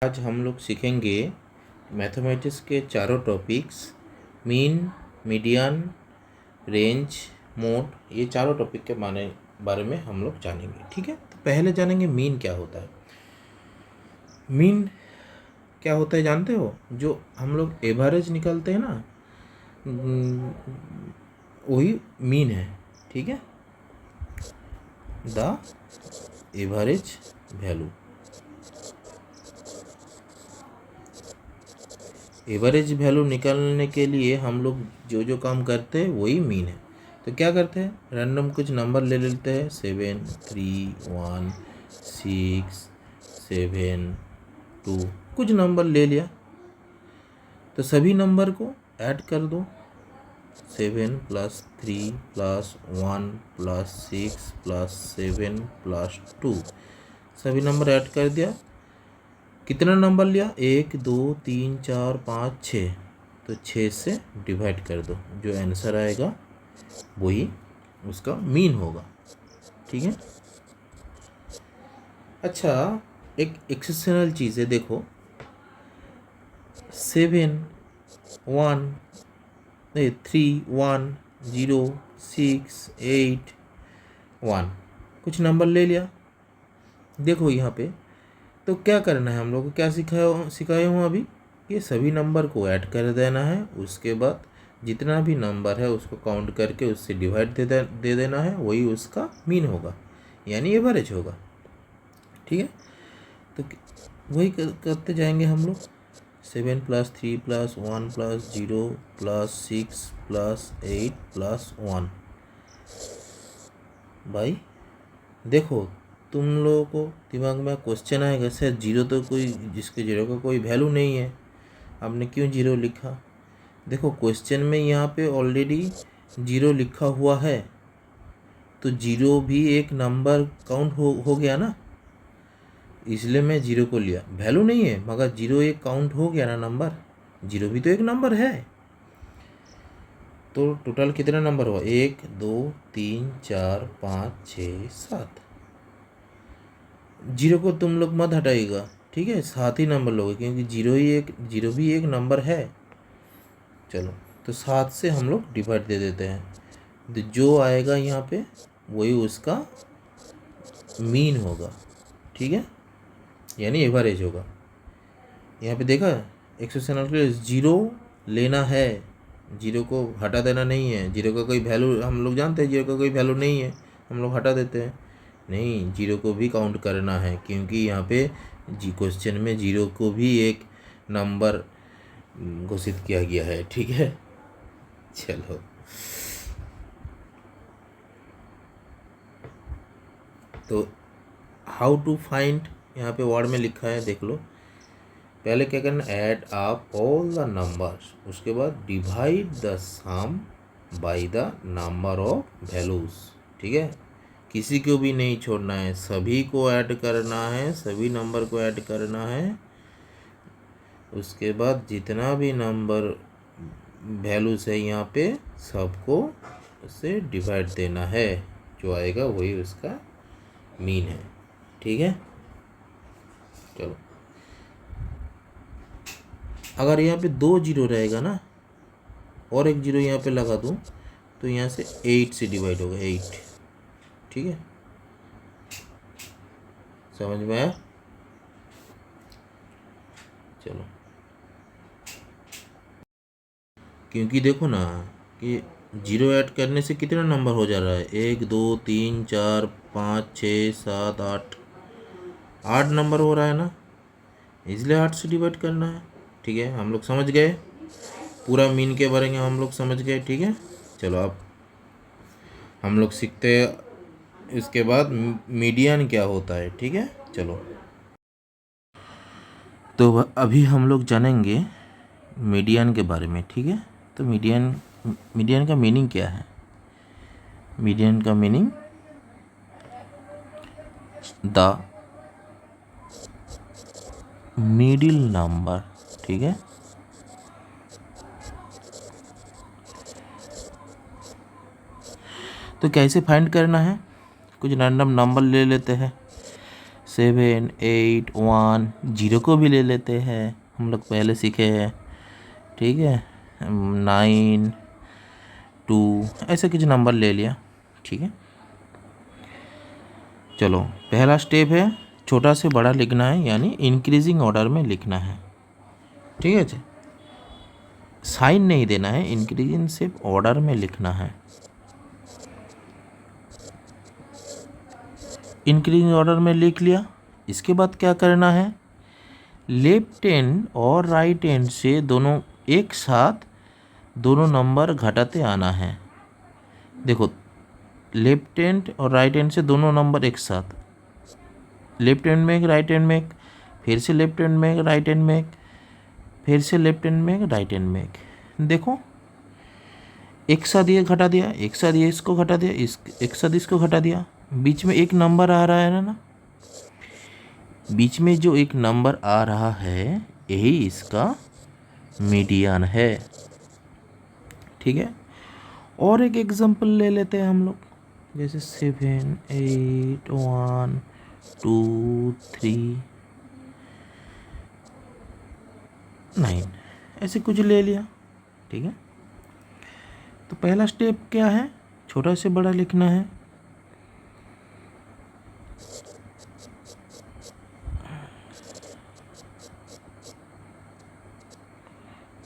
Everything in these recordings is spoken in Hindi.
आज हम लोग सीखेंगे मैथमेटिक्स के चारों topics mean, median, range, mode. ये चारों टॉपिक के बारे में हम लोग जानेंगे। ठीक है, तो पहले जानेंगे मीन क्या होता है। मीन क्या होता है जानते हो? जो हम लोग एवरेज निकालते हैं ना, वही मीन है। ठीक है, the average value. Average value निकालने के लिए हम लोग जो जो काम करते हैं वही मीन है। तो क्या करते हैं, रैंडम कुछ नंबर ले लेते हैं, 7, 3, 1, 6, 7, 2, कुछ नंबर ले लिया। तो सभी नंबर को ऐड कर दो, 7 + 3 + 1 + 6 + 7 + 2, सभी नंबर ऐड कर दिया। कितना नंबर लिया? 1, 2, 3, 4, 5, 6। तो 6 से डिवाइड कर दो, जो आंसर आएगा वही उसका मीन होगा। ठीक है। अच्छा, एक एक्सेप्शनल चीज़ है, देखो 7, 1, 3, 1, 0, 6, 8, 1, कुछ नंबर ले लिया। देखो यहाँ पे तो क्या करना है, हम लोग को क्या सिखाया हूँ अभी, ये सभी नंबर को ऐड कर देना है। उसके बाद जितना भी नंबर है उसको काउंट करके उससे डिवाइड दे देना है, वही उसका मीन होगा, यानी एवरेज होगा। ठीक है, तो वही करते जाएंगे हम लोग। 7 + 3 + 1 + 0 + 6 + 8 + 1। भाई देखो, तुम लोगों को दिमाग में क्वेश्चन आएगा, सर जीरो तो कोई, जिसके जीरो का कोई वैल्यू नहीं है, आपने क्यों जीरो लिखा? देखो क्वेश्चन में यहाँ पे ऑलरेडी जीरो लिखा हुआ है, तो जीरो भी एक नंबर काउंट हो गया ना, इसलिए मैं जीरो को लिया। वैल्यू नहीं है मगर जीरो एक काउंट हो गया ना नंबर, जीरो भी तो एक नंबर है। तो टोटल कितना नंबर हुआ? 1, 2, 3, 4, 5, 6, 7। जीरो को तुम लोग मत हटाइएगा, ठीक है, साथ ही नंबर लोगे, क्योंकि जीरो भी एक नंबर है। चलो, तो 7 से हम लोग डिवाइड दे देते हैं, तो जो आएगा यहाँ पे वही उसका मीन होगा। ठीक है, यानी एवरेज होगा। यहाँ पे देखा एक्सेप्शनल के लिए जीरो लेना है, जीरो को हटा देना नहीं है। जीरो का कोई वैल्यू, हम लोग जानते हैं जीरो का कोई वैल्यू नहीं है, हम लोग हटा देते हैं। नहीं, जीरो को भी काउंट करना है, क्योंकि यहाँ पे क्वेश्चन में जीरो को भी एक नंबर घोषित किया गया है। ठीक है, चलो तो हाउ टू फाइंड, यहाँ पे वर्ड में लिखा है, देख लो। पहले क्या करना, add up all the numbers, उसके बाद divide the sum by the number of values. ठीक है, किसी को भी नहीं छोड़ना है, सभी को ऐड करना है, सभी नंबर को ऐड करना है। उसके बाद जितना भी नंबर वैल्यूज है यहाँ पे सबको उससे डिवाइड देना है, जो आएगा वही उसका मीन है। ठीक है, चलो अगर यहाँ पे 2 जीरो रहेगा ना, और एक जीरो यहाँ पे लगा दूँ, तो यहाँ से 8 से डिवाइड होगा, 8। ठीक है, समझ में आया? चलो, क्योंकि देखो ना कि जीरो ऐड करने से कितना नंबर हो जा रहा है, 1, 2, 3, 4, 5, 6, 7, 8, 8 नंबर हो रहा है ना, इसलिए 8 से डिवाइड करना है। ठीक है, हम लोग समझ गए, पूरा मीन के बारे में हम लोग समझ गए। ठीक है, चलो अब हम लोग सीखते हैं इसके बाद मीडियन क्या होता है। ठीक है, चलो तो अभी हम लोग जानेंगे मीडियन के बारे में। ठीक है, तो मीडियन का मीनिंग क्या है? मीडियन का मीनिंग द मिडिल नंबर। ठीक है, तो कैसे फाइंड करना है, कुछ रैंडम नंबर ले लेते हैं। 7 8 1 जीरो को भी ले लेते हैं, हम लोग पहले सीखे हैं, ठीक है। 9 2 ऐसे कुछ नंबर ले लिया, ठीक है। चलो पहला स्टेप है छोटा से बड़ा लिखना है, यानी इंक्रीजिंग ऑर्डर में लिखना है, ठीक है। साइन नहीं देना है, इंक्रीजिंग सिर्फ ऑर्डर में लिखना है। इंक्रीजिंग ऑर्डर में लिख लिया। इसके बाद क्या करना है, लेफ्ट हैंड और राइट हैंड से दोनों एक साथ दोनों नंबर घटाते आना है। देखो लेफ्ट हैंड और राइट हैंड से दोनों नंबर एक साथ, लेफ्ट हैंड में एक, राइट हैंड में एक, फिर से लेफ्ट हैंड में एक, राइट हैंड में एक, फिर से लेफ्ट हैंड में एक, राइट हैंड में एक। देखो एक साथ ये घटा दिया, एक साथ ये इसको घटा दिया, एक साथ इसको घटा दिया, बीच में एक नंबर आ रहा है ना, बीच में जो एक नंबर आ रहा है यही इसका मीडियन है, ठीक है। और एक एग्जांपल ले लेते हैं हम लोग, जैसे 7 8 1 2 3 9 ऐसे कुछ ले लिया, ठीक है। तो पहला स्टेप क्या है, छोटा से बड़ा लिखना है।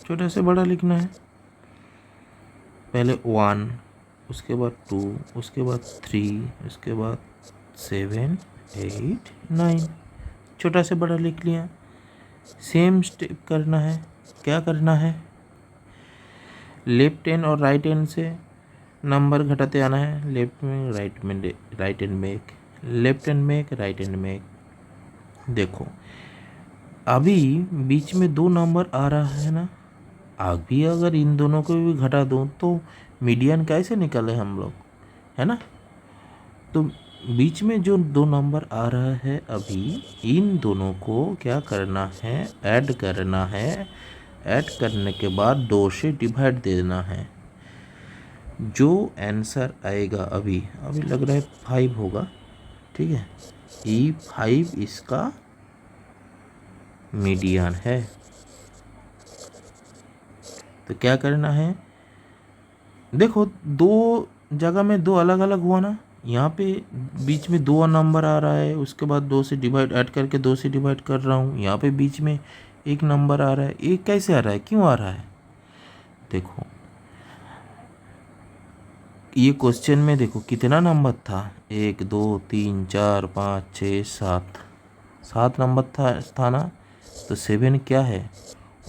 छोटा से बड़ा लिखना है, पहले 1, उसके बाद 2, उसके बाद 3, उसके बाद 7 8 9, छोटा से बड़ा लिख लिया। सेम स्टेप करना है, क्या करना है, लेफ्ट हैंड और राइट हैंड से नंबर घटाते आना है, लेफ्ट में राइट हैंड में एक, लेफ्ट हैंड में एक, राइट हैंड में एक। देखो अभी बीच में दो नंबर आ रहा है ना, अभी अगर इन दोनों को भी घटा दूँ तो मीडियन कैसे निकाले हम लोग, है ना। तो बीच में जो दो नंबर आ रहा है अभी, इन दोनों को क्या करना है, ऐड करना है। ऐड करने के बाद 2 से डिवाइड दे देना है। जो आंसर आएगा अभी लग रहा है 5 होगा, ठीक है। E5 इसका मीडियन है। तो क्या करना है, देखो दो जगह में दो अलग अलग हुआ ना, यहाँ पे बीच में 2 नंबर आ रहा है, उसके बाद 2 से डिवाइड ऐड करके 2 से डिवाइड कर रहा हूँ। यहाँ पे बीच में एक नंबर आ रहा है, एक कैसे आ रहा है, क्यों आ रहा है, देखो ये क्वेश्चन में देखो कितना नंबर था, 1 2 3 4 5 6 7 नंबर था ना। तो 7 क्या है,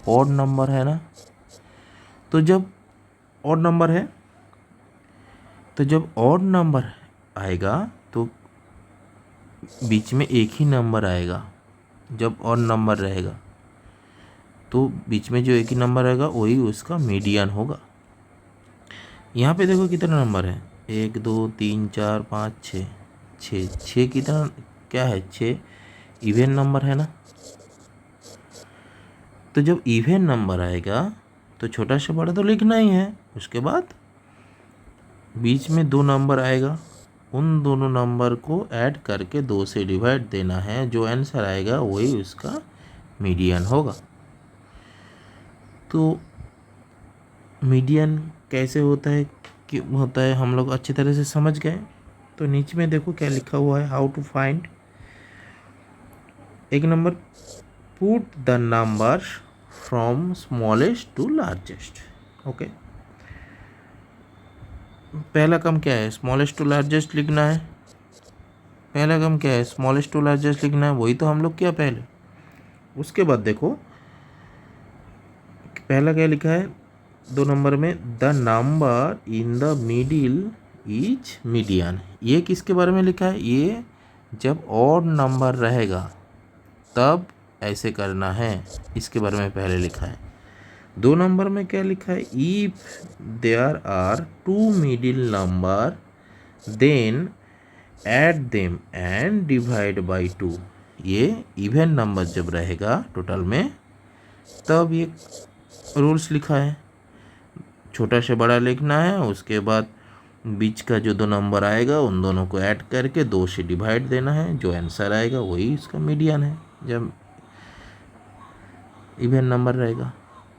ऑड नंबर है ना। तो जब ऑड नंबर है, तो जब ऑड नंबर आएगा तो बीच में एक ही नंबर आएगा। जब ऑड नंबर रहेगा तो बीच में जो एक ही नंबर आएगा वही उसका मीडियन होगा। यहाँ पे देखो कितना नंबर है, 1 2 3 4 5 6 6 कितना क्या है, 6 इवन नंबर है ना। तो जब इवन नंबर आएगा तो छोटा से बड़ा तो लिखना ही है। उसके बाद बीच में 2 नंबर आएगा, उन दोनों नंबर को ऐड करके 2 से डिवाइड देना है। जो आंसर आएगा वही उसका मीडियन होगा। तो मीडियन कैसे होता है, क्यों होता है, हम लोग अच्छी तरह से समझ गए। तो नीचे में देखो क्या लिखा हुआ है, हाउ टू फाइंड। एक number, put the number from smallest to largest. Okay, पहला काम क्या है, स्मॉलेस्ट टू लार्जेस्ट लिखना है। पहला काम क्या है, स्मॉलेस्ट टू लार्जेस्ट लिखना है, वही तो हम लोग किया पहले। उसके बाद देखो पहला क्या लिखा है, 2 नंबर में, the number in the middle is median. ये किसके बारे में लिखा है, ये जब ऑड नंबर रहेगा तब ऐसे करना है, इसके बारे में पहले लिखा है। 2 नंबर में क्या लिखा है, if there are 2 middle number then add them and divide by 2। ये इवन नंबर जब रहेगा टोटल में तब ये रूल्स लिखा है। छोटा से बड़ा लिखना है, उसके बाद बीच का जो दो नंबर आएगा उन दोनों को ऐड करके 2 से डिवाइड देना है, जो आंसर आएगा वही इसका मीडियन है जब इवन नंबर रहेगा।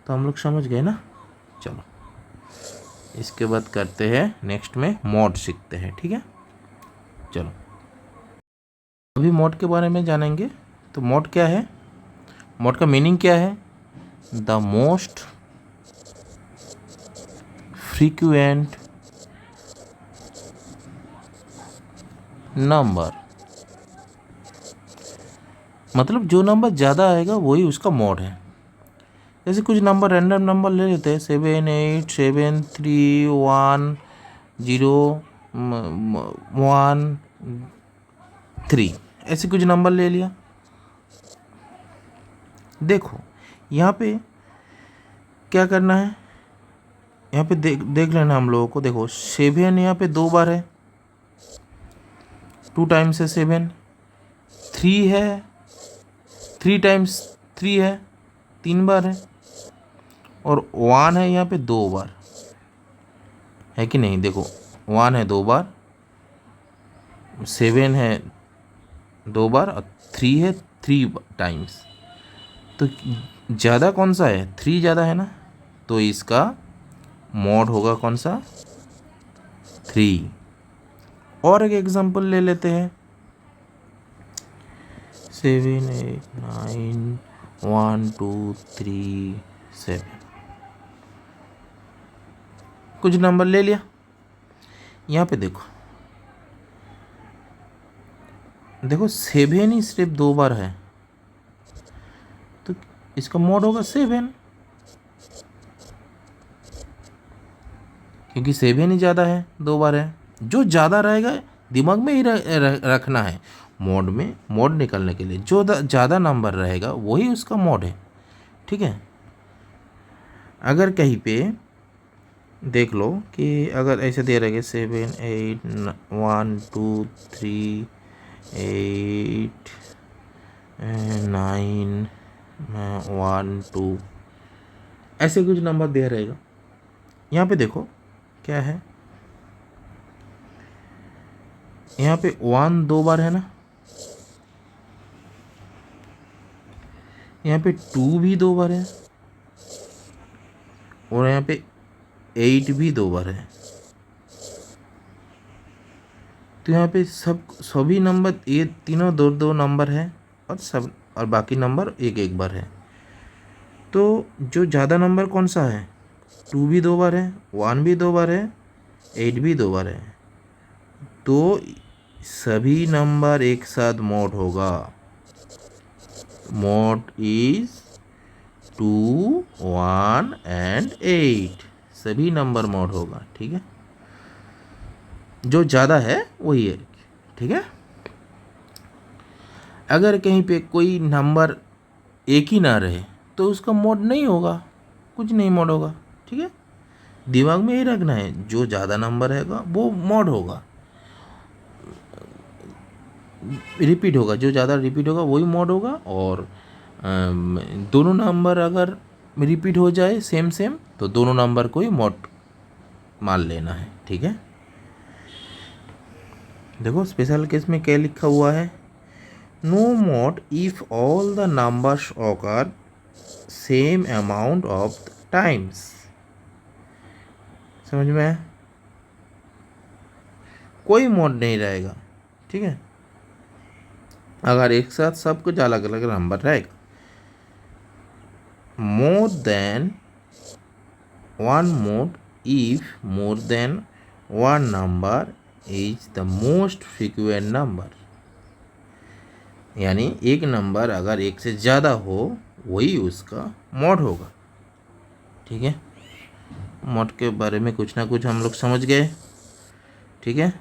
तो हम लोग समझ गए ना। चलो इसके बाद करते हैं नेक्स्ट में मॉड सीखते हैं, ठीक है। चलो अभी मॉड के बारे में जानेंगे। तो मॉड क्या है, मॉड का मीनिंग क्या है, द मोस्ट फ्रीक्वेंट नंबर, मतलब जो नंबर ज़्यादा आएगा वही उसका मॉड है। जैसे कुछ नंबर रैंडम नंबर ले लेते हैं 7 8 7 3 1 0 1 3, ऐसे कुछ नंबर ले लिया। देखो यहाँ पे क्या करना है, यहाँ पे देख लेना हम लोगों को। देखो 7 यहाँ पे 2 बार है, 2 टाइम्स है 7। 3 है, 3 टाइम्स 3 है, 3 बार है। और 1 है यहाँ पे 2 बार, है कि नहीं। देखो 1 है 2 बार, 7 है 2 बार और 3 है 3 टाइम्स। तो ज़्यादा कौन सा है, 3 ज़्यादा है ना, तो इसका मॉड होगा कौन सा, 3। और एक एग्जांपल ले लेते हैं 7 8 9 1 2 3 7, कुछ नंबर ले लिया। यहाँ पे देखो 7 ही सिर्फ 2 बार है, तो इसका मॉड होगा 7, क्योंकि 7 ही ज़्यादा है, 2 बार है। जो ज़्यादा रहेगा दिमाग में ही रखना है, मॉड में, मॉड निकालने के लिए जो ज़्यादा नंबर रहेगा वही उसका मॉड है, ठीक है। अगर कहीं पे देख लो कि अगर ऐसे दे रहेगा 7 8 1 2 3 8 9 1 2, ऐसे कुछ नंबर दे रहेगा। यहाँ पे देखो क्या है, यहाँ पे 1 2 बार है ना, यहाँ पे 2 भी 2 बार है, और यहाँ पे 8 भी 2 बार है। तो यहाँ पे सभी नंबर, ये तीनों 2 2 नंबर है, और बाकी नंबर 1 1 बार है। तो जो ज़्यादा नंबर कौन सा है, 2 भी 2 बार है, 1 भी 2 बार है, 8 भी 2 बार है। तो सभी नंबर एक साथ मॉड होगा, मॉड इज 2 1 एंड 8, सभी नंबर मॉड होगा, ठीक है। जो ज़्यादा है वही है, ठीक है। अगर कहीं पे कोई नंबर एक ही ना रहे तो उसका मॉड नहीं होगा, कुछ नहीं मॉड होगा, ठीक है। दिमाग में ही रखना है, जो ज़्यादा नंबर रहेगा वो मॉड होगा, रिपीट होगा, जो ज़्यादा रिपीट होगा वही मॉड होगा। और दोनों नंबर अगर रिपीट हो जाए सेम सेम, तो दोनों नंबर को ही मॉड मान लेना है, ठीक है। देखो स्पेशल केस में क्या लिखा हुआ है, no mode if all the numbers occur same amount of times. समझ में आया, कोई मॉड नहीं रहेगा, ठीक है। अगर एक साथ सब कुछ अलग अलग नंबर रहेगा, more than one mod if more than one number is the most frequent number, यानी एक नंबर अगर एक से ज़्यादा हो वही उसका मॉड होगा, ठीक है। मॉड के बारे में कुछ ना कुछ हम लोग समझ गए, ठीक है।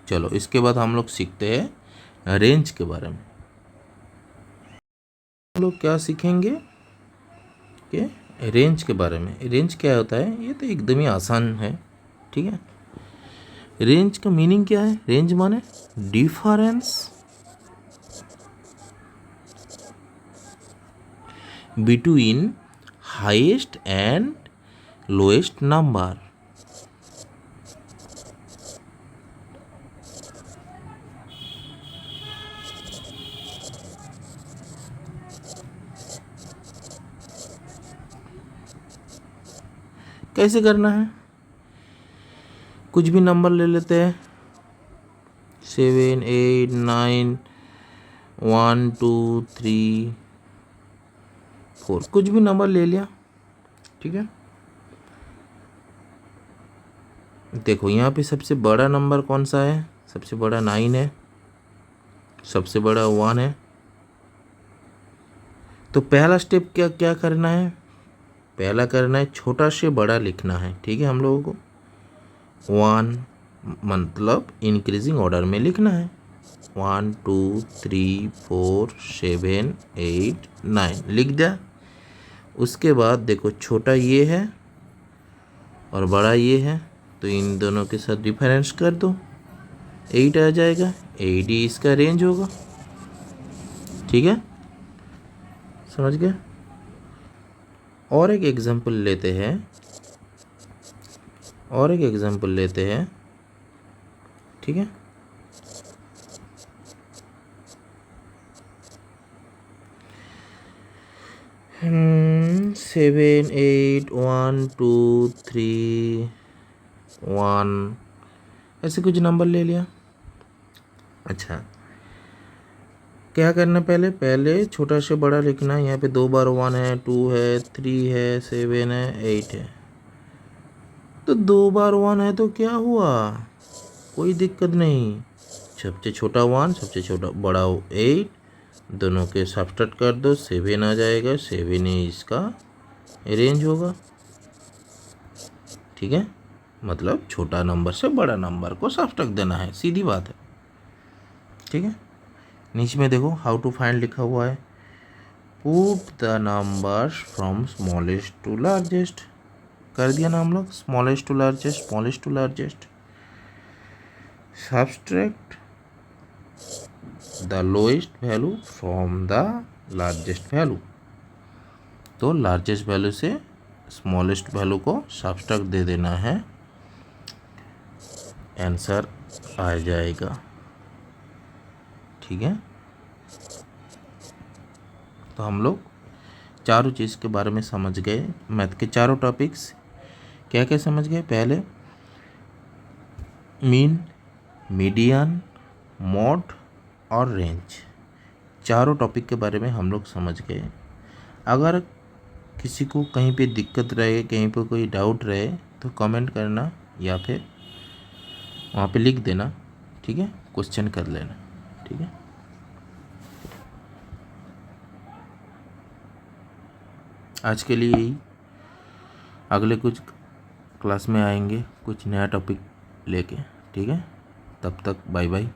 चलो इसके बाद हम लोग सीखते हैं रेंज के बारे में। हम लोग क्या सीखेंगे कि रेंज के बारे में। रेंज क्या होता है, ये तो एकदम ही आसान है, ठीक है। रेंज का मीनिंग क्या है, रेंज माने difference between highest and lowest number, कैसे करना है, कुछ भी नंबर ले लेते हैं, 7 8 9 1 2 3 4, कुछ भी नंबर ले लिया, ठीक है। देखो यहाँ पे सबसे बड़ा नंबर कौन सा है, सबसे बड़ा 9 है, सबसे बड़ा 1 है। तो पहला स्टेप क्या क्या करना है, पहला करना है छोटा से बड़ा लिखना है, ठीक है। हम लोगों को 1 मतलब इंक्रीजिंग ऑर्डर में लिखना है, 1 2 3 4 7 8 9 लिख दिया। उसके बाद देखो छोटा ये है और बड़ा ये है, तो इन दोनों के साथ डिफरेंस कर दो, 8 आ जाएगा, 8 ही इसका रेंज होगा, ठीक है, समझ गए। और एक एग्जांपल लेते हैं, ठीक है। सेवन 8 1 2 3 1 ऐसे कुछ नंबर ले लिया। अच्छा क्या करना, पहले छोटा से बड़ा लिखना है। यहाँ पे 2 बार 1 है, 2 है, 3 है, 7 है, 8 है। तो 2 बार 1 है तो क्या हुआ, कोई दिक्कत नहीं, सबसे छोटा 1 सबसे छोटा बड़ा 8, दोनों के सब्ट्रैक्ट कर दो, 7 आ जाएगा, 7 ही इसका रेंज होगा, ठीक है। मतलब छोटा नंबर से बड़ा नंबर को सब्ट्रैक्ट देना है, सीधी बात है, ठीक है। नीचे में देखो हाउ टू फाइंड लिखा हुआ है, put the numbers from smallest to largest, कर दिया ना हम लोग, smallest to largest, subtract the lowest value from the largest value. तो लार्जेस्ट वैल्यू से स्मॉलेस्ट वैल्यू को सब्ट्रैक्ट दे देना है, आंसर आ जाएगा, ठीक है। तो हम लोग चारों चीज़ के बारे में समझ गए, मैथ के चारों टॉपिक्स क्या क्या समझ गए। पहले मीन, मीडियन, मोड और रेंज, चारों टॉपिक के बारे में हम लोग समझ गए। अगर किसी को कहीं पे दिक्कत रहे, कहीं पे कोई डाउट रहे तो कमेंट करना या फिर वहाँ पे लिख देना, ठीक है, क्वेश्चन कर लेना, ठीक है। आज के लिए यही, अगले कुछ क्लास में आएंगे कुछ नया टॉपिक लेके, ठीक है। तब तक bye bye,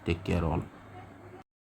take care all.